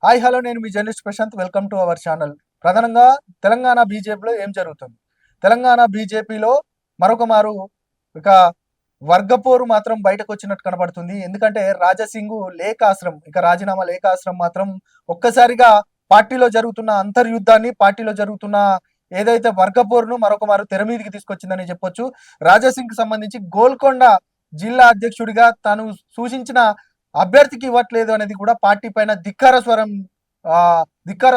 Hi hello నేను మీ journalist Prashant. Welcome to our channel. ప్రధానంగా తెలంగాణ బీజేపీలో ఏం జరుగుతుంది? తెలంగాణ బీజేపీలో మరొక మారు ఇక వర్గపోరు మాత్రం బయటకు వచ్చినట్టు కనబడుతుంది. ఎందుకంటే రాజాసింగు లేఖాస్త్రం ఇక రాజీనామా లేఖాస్త్రం మాత్రం ఒక్కసారిగా పార్టీలో జరుగుతున్న అంతర్యుద్ధాన్ని, పార్టీలో జరుగుతున్న ఏదైతే వర్గపోరును మరొక మారు తెర మీదికి తీసుకొచ్చిందని చెప్పొచ్చు. రాజాసింగ్ సంబంధించి గోల్కొండ జిల్లా అధ్యక్షుడిగా తాను సూచించిన అభ్యర్థికి ఇవ్వట్లేదు అనేది కూడా పార్టీ పైన ధిక్కార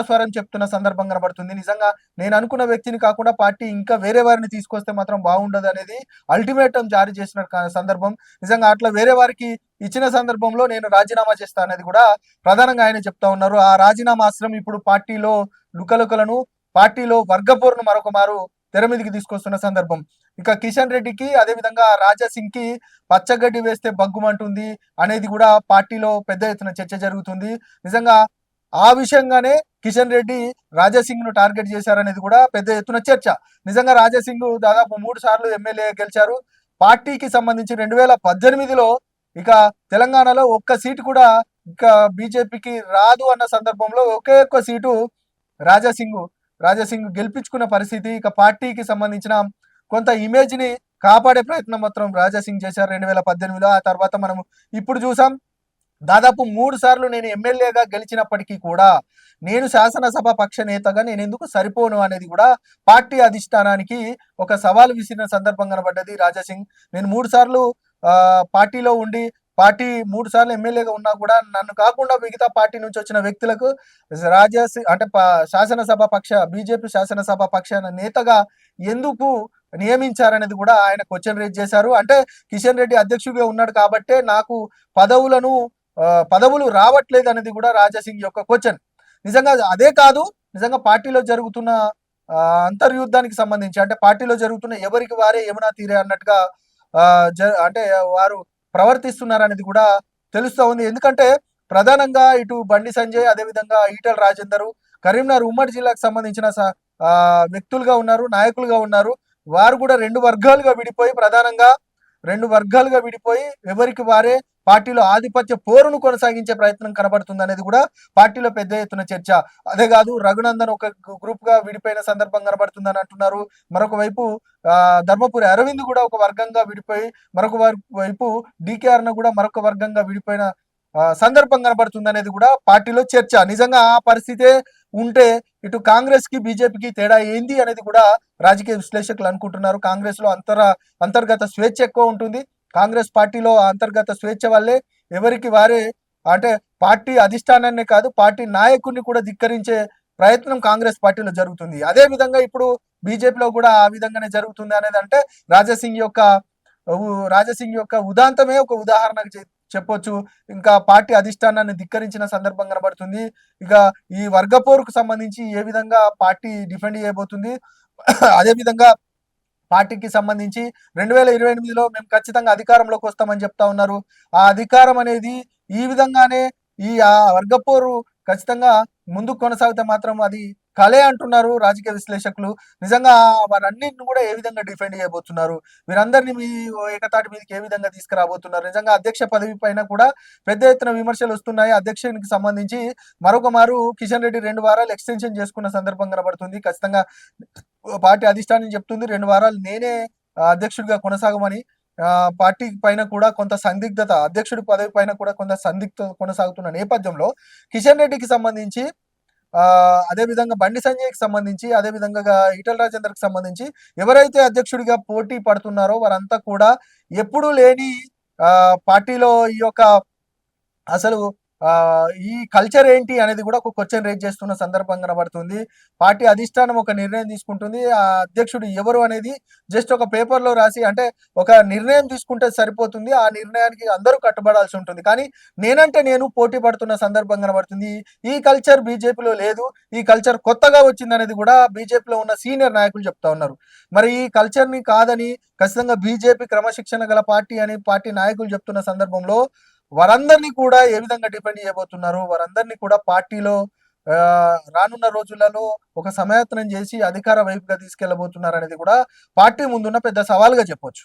స్వరం చెప్తున్న సందర్భం కనబడుతుంది. నిజంగా నేను అనుకున్న వ్యక్తిని కాకుండా పార్టీ ఇంకా వేరే వారిని తీసుకొస్తే మాత్రం బాగుండదు అనేది అల్టిమేటం జారీ చేసిన సందర్భం. నిజంగా అట్లా వేరే వారికి ఇచ్చిన సందర్భంలో నేను రాజీనామా చేస్తా అనేది కూడా ప్రధానంగా ఆయన చెప్తా ఉన్నారు. ఆ రాజీనామా అస్త్రం ఇప్పుడు పార్టీలో లుకలుకలను, పార్టీలో వర్గపోరును మరొక మారు తెర మీదికి తీసుకొస్తున్న సందర్భం. ఇక కిషన్ రెడ్డికి అదేవిధంగా రాజాసింగ్ కి పచ్చగడ్డి వేస్తే బగ్గుమంటుంది అనేది కూడా పార్టీలో పెద్ద ఎత్తున చర్చ జరుగుతుంది. నిజంగా ఆ విషయంగానే కిషన్ రెడ్డి రాజాసింగ్ ను టార్గెట్ చేశారనేది కూడా పెద్ద ఎత్తున చర్చ. నిజంగా రాజాసింగ్ దాదాపు 3 సార్లు ఎమ్మెల్యే గెలిచారు. పార్టీకి సంబంధించి 2018లో ఇక తెలంగాణలో ఒక్క సీటు కూడా ఇక బీజేపీకి రాదు అన్న సందర్భంలో ఒకే ఒక్క సీటు రాజాసింగ్ రాజాసింగ్ గెలిపించుకున్న పరిస్థితి. ఇక పార్టీకి సంబంధించిన కొంత ఇమేజ్ ని కాపాడే ప్రయత్నం మాత్రం రాజాసింగ్ చేశారు 2018లో. ఆ తర్వాత మనం ఇప్పుడు చూసాం, దాదాపు 3 సార్లు నేను ఎమ్మెల్యేగా గెలిచినప్పటికీ కూడా నేను శాసనసభ పక్ష నేతగా నేను ఎందుకు సరిపోను అనేది కూడా పార్టీ అధిష్టానానికి ఒక సవాల్ విసిరిన సందర్భం కనబడ్డది రాజాసింగ్. నేను 3 సార్లు పార్టీలో ఉండి పార్టీ 3 సార్లు ఎమ్మెల్యేగా ఉన్నా కూడా నన్ను కాకుండా మిగతా పార్టీ నుంచి వచ్చిన వ్యక్తులకు అంటే శాసనసభ పక్ష బీజేపీ శాసనసభ పక్ష నేతగా ఎందుకు నియమించారనేది కూడా ఆయన క్వశ్చన్ రేజ్ చేశారు. అంటే కిషన్ రెడ్డి అధ్యక్షుడిగా ఉన్నాడు కాబట్టే నాకు పదవులు రావట్లేదు అనేది కూడా రాజాసింగ్ యొక్క క్వశ్చన్. నిజంగా అదే కాదు, నిజంగా పార్టీలో జరుగుతున్న అంతర్యుద్ధానికి సంబంధించి అంటే పార్టీలో జరుగుతున్న ఎవరికి వారే యమునా తీరే అన్నట్టుగా అంటే వారు ప్రవర్తిస్తున్నారనేది కూడా తెలుస్తూ ఉంది. ఎందుకంటే ప్రధానంగా ఇటు బండి సంజయ్, అదేవిధంగా ఈటల రాజేందర్ కరీంనగర్ ఉమ్మడి జిల్లాకు సంబంధించిన వ్యక్తులుగా ఉన్నారు, నాయకులుగా ఉన్నారు. వారు కూడా 2 వర్గాలుగా విడిపోయి ప్రధానంగా 2 వర్గాలుగా విడిపోయి ఎవరికి వారే పార్టీలో ఆధిపత్య పోరును కొనసాగించే ప్రయత్నం కనబడుతుంది అనేది కూడా పార్టీలో పెద్ద ఎత్తున చర్చ. అదే కాదు, రఘునందన్ ఒక గ్రూప్ గా విడిపోయిన సందర్భం కనబడుతుందని అంటున్నారు. మరొక వైపు ధర్మపురి అరవింద్ కూడా ఒక వర్గంగా విడిపోయి, మరొక వైపు డికే అరుణ కూడా మరొక వర్గంగా విడిపోయిన సందర్భం కనబడుతుంది అనేది కూడా పార్టీలో చర్చ. నిజంగా ఆ పరిస్థితే ఉంటే ఇటు కాంగ్రెస్ కి బీజేపీకి తేడా ఏంది అనేది కూడా రాజకీయ విశ్లేషకులు అనుకుంటున్నారు. కాంగ్రెస్ లో అంతర్గత స్వేచ్ఛ ఎక్కువ ఉంటుంది. కాంగ్రెస్ పార్టీలో అంతర్గత స్వేచ్ఛ వల్లే ఎవరికి వారే అంటే పార్టీ అధిష్టానాన్ని కాదు పార్టీ నాయకుడిని కూడా ధిక్కరించే ప్రయత్నం కాంగ్రెస్ పార్టీలో జరుగుతుంది. అదే విధంగా ఇప్పుడు బీజేపీలో కూడా ఆ విధంగానే జరుగుతుంది అనేది అంటే రాజాసింగ్ యొక్క ఉదాంతమే ఒక ఉదాహరణకు చెప్పొచ్చు. ఇంకా పార్టీ అధిష్టానాన్ని ధిక్కరించిన సందర్భం కనబడుతుంది. ఇక ఈ వర్గపోరుకు సంబంధించి ఏ విధంగా పార్టీ డిఫెండ్ చేయబోతుంది, అదే విధంగా పార్టీకి సంబంధించి 2028లో మేము ఖచ్చితంగా అధికారంలోకి వస్తామని చెప్తా ఉన్నారు. ఆ అధికారం అనేది ఈ విధంగానే ఈ వర్గపోరు ఖచ్చితంగా ముందుకు కొనసాగితే మాత్రం అది కలే అంటున్నారు రాజకీయ విశ్లేషకులు. నిజంగా వారన్నింటిని కూడా ఏ విధంగా డిఫెండ్ చేయబోతున్నారు, వీరందరినీ మీ ఏకతాటి మీదకి ఏ విధంగా తీసుకురాబోతున్నారు? నిజంగా అధ్యక్ష పదవి పైన కూడా పెద్ద ఎత్తున విమర్శలు వస్తున్నాయి. అధ్యక్షునికి సంబంధించి మరొక మారు కిషన్ రెడ్డి 2 వారాలు ఎక్స్టెన్షన్ చేసుకున్న సందర్భం కనబడుతుంది. ఖచ్చితంగా పార్టీ అధిష్టానం చెప్తుంది 2 వారాలు నేనే అధ్యక్షుడిగా కొనసాగమని. పార్టీ పైన కూడా కొంత సందిగ్ధత, అధ్యక్షుడి పదవి పైన కూడా కొంత సందిగ్ధత కొనసాగుతున్న నేపథ్యంలో కిషన్ రెడ్డికి సంబంధించి అదే విధంగా బండి సంజయ్కి సంబంధించి, అదే విధంగా ఈటల రాజేందర్కి సంబంధించి ఎవరైతే అధ్యక్షుడిగా పోటీ పడుతున్నారో వారంతా కూడా ఎప్పుడూ లేని పార్టీలో ఈ యొక్క అసలు ఈ కల్చర్ ఏంటి అనేది కూడా ఒక క్వశ్చన్ రేజ్ చేస్తున్న సందర్భం కనబడుతుంది. పార్టీ అధిష్టానం ఒక నిర్ణయం తీసుకుంటుంది. ఆ అధ్యక్షుడు ఎవరు అనేది జస్ట్ ఒక పేపర్లో రాసి అంటే ఒక నిర్ణయం తీసుకుంటే సరిపోతుంది. ఆ నిర్ణయానికి అందరూ కట్టుబడాల్సి ఉంటుంది. కానీ నేను పోటీ పడుతున్న సందర్భం కనబడుతుంది. ఈ కల్చర్ బీజేపీలో లేదు. ఈ కల్చర్ కొత్తగా వచ్చిందనేది కూడా బీజేపీలో ఉన్న సీనియర్ నాయకులు చెప్తా ఉన్నారు. మరి ఈ కల్చర్ని కాదని ఖచ్చితంగా బీజేపీ క్రమశిక్షణ గల పార్టీ అని పార్టీ నాయకులు చెప్తున్న సందర్భంలో వారందరినీ కూడా ఏ విధంగా డిపెండ్ చేయబోతున్నారు, వారందరినీ కూడా పార్టీలో రానున్న రోజులలో ఒక సమయత్నం చేసి అధికార వైపుగా తీసుకెళ్లబోతున్నారు అనేది కూడా పార్టీ ముందున్న పెద్ద సవాల్గా చెప్పొచ్చు.